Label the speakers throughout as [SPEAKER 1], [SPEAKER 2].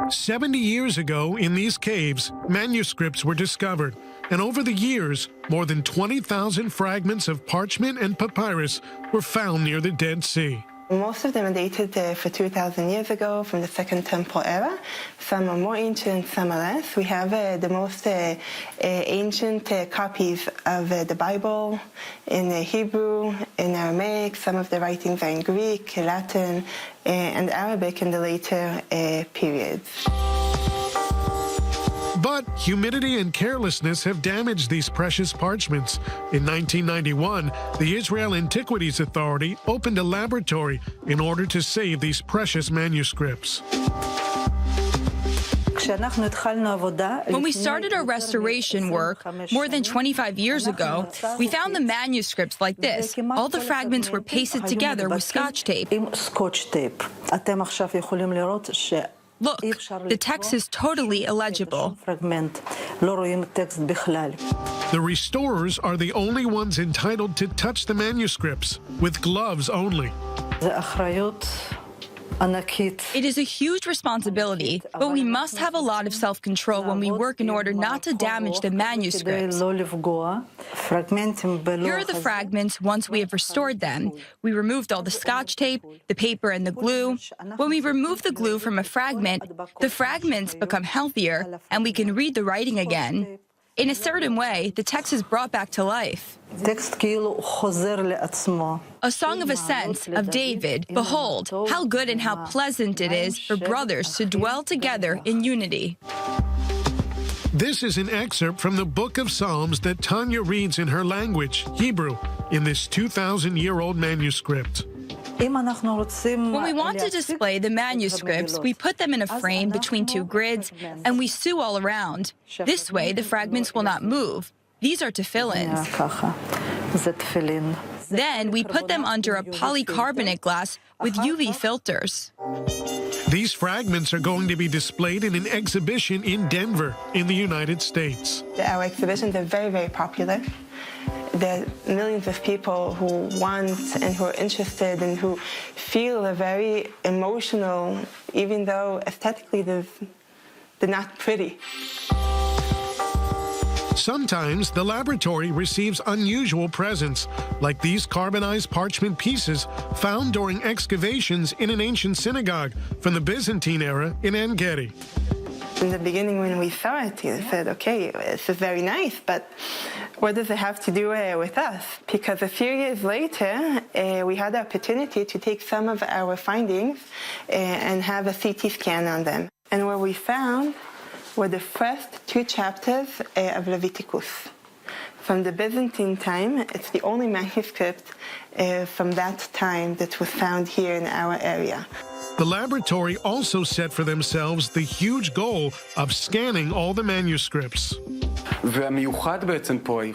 [SPEAKER 1] 70 years ago, in these caves, manuscripts were discovered, and over the years, more than 20,000 fragments of parchment and papyrus were found near the Dead Sea.
[SPEAKER 2] Most of them are dated for 2,000 years ago, from the Second Temple era. Some are more ancient, some are less. We have the most ancient copies of the Bible in Hebrew, in Aramaic. Some of the writings are in Greek, Latin, and Arabic in the later periods.
[SPEAKER 1] But humidity and carelessness have damaged these precious parchments. In 1991, the Israel Antiquities Authority opened a laboratory in order to save these precious manuscripts.
[SPEAKER 3] When we started our restoration work more than 25 years ago, we found the manuscripts like this. All the fragments were pasted together with Scotch tape. Look, the text is totally illegible.
[SPEAKER 1] The restorers are the only ones entitled to touch the manuscripts, with gloves only.
[SPEAKER 3] It is a huge responsibility, but we must have a lot of self-control when we work in order not to damage the manuscripts. Here are the fragments once we have restored them. We removed all the Scotch tape, the paper, and the glue. When we remove the glue from a fragment, the fragments become healthier, and we can read the writing again. In a certain way, the text is brought back to life. A Song of Ascents of David, behold, how good and how pleasant it is for brothers to dwell together in unity.
[SPEAKER 1] This is an excerpt from the Book of Psalms that Tanya reads in her language, Hebrew, in this 2,000-year-old manuscript.
[SPEAKER 3] When we want to display the manuscripts, we put them in a frame between two grids, and we sew all around. This way, the fragments will not move. These are tefillins. Then we put them under a polycarbonate glass with UV filters.
[SPEAKER 1] These fragments are going to be displayed in an exhibition in Denver, in the United States.
[SPEAKER 2] Our exhibitions are very, very popular. There are millions of people who want and who are interested and who feel very emotional, even though aesthetically they're not pretty.
[SPEAKER 1] Sometimes the laboratory receives unusual presents, like these carbonized parchment pieces found during excavations in an ancient synagogue from the Byzantine era in En-Gedi.
[SPEAKER 2] In the beginning, when we saw it, we said, okay, this is very nice, but what does it have to do with us? Because a few years later, we had the opportunity to take some of our findings and have a CT scan on them. And what we found were the first two chapters of Leviticus. From the Byzantine time, it's the only manuscript from that time that was found here in our area.
[SPEAKER 1] The laboratory also set for themselves the huge goal of scanning all the manuscripts.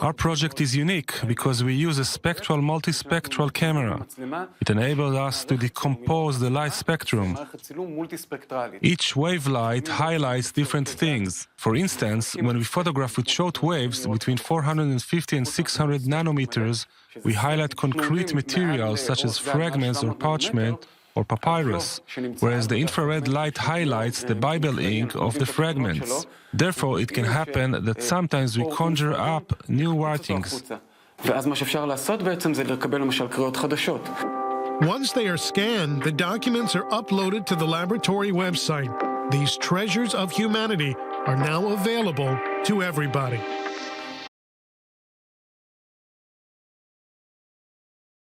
[SPEAKER 4] Our project is unique because we use a spectral multispectral camera. It enables us to decompose the light spectrum. Each wavelight highlights different things. For instance, when we photograph with short waves between 450 and 600 nanometers, we highlight concrete materials such as fragments or parchment or papyrus, whereas the infrared light highlights the Bible ink of the fragments. Therefore, it can happen that sometimes we conjure up new writings.
[SPEAKER 1] Once they are scanned, the documents are uploaded to the laboratory website. These treasures of humanity are now available to everybody.